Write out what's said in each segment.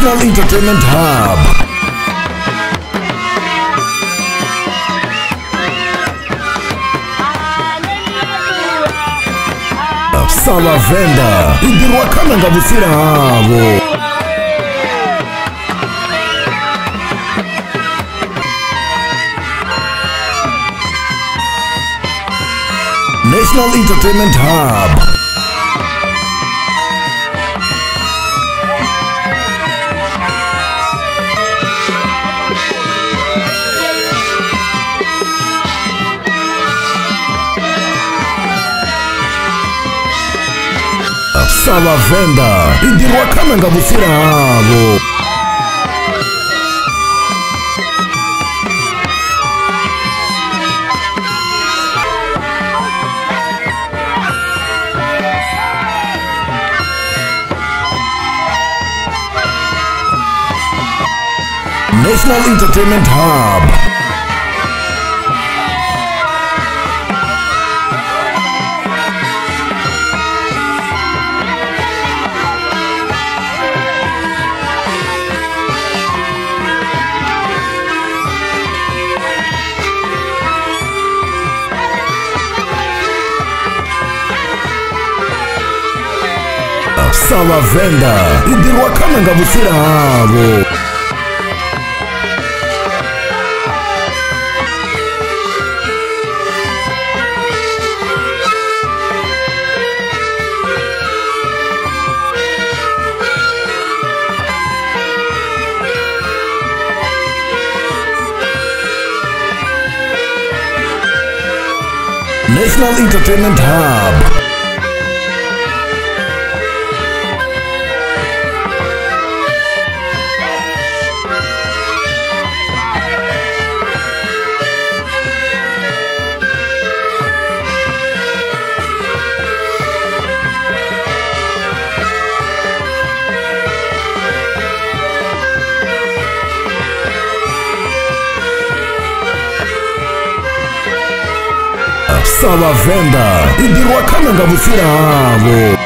National Entertainment Hub. Salavenda idirwakana ngavusira havo. National Entertainment Hub. Salavenda idirwakana ngavusira havo. National Entertainment Hub. Salavenda idirwakana ngavusira havo. National Entertainment Hub. Salavenda idirwakana ngavusira havo.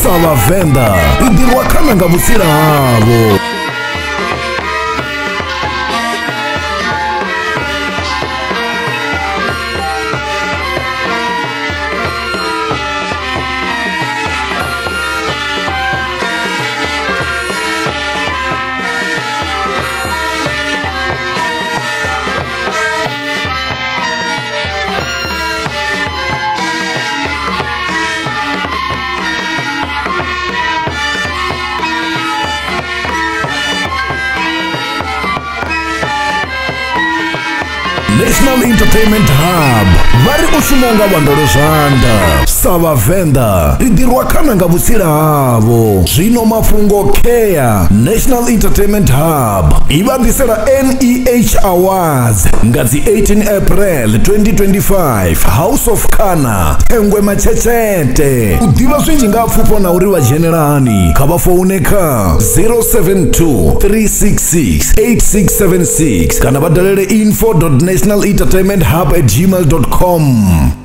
Salavenda idirwakana ngavusira havo. National Entertainment Hub vari ushimonga vandoro zvanda. Salavenda idirwakana ngavusira havo. Zvino mafungo care. National Entertainment Hub ivambisera NEH Awards ngazi 18 April 2025 House of Kana Thengwe Machechete. Udiva swinji ngapfupo na uri vajenerani kavafouneka 072 366 8676 kana vadalele info.nationalentertainmenthub@gmail.com.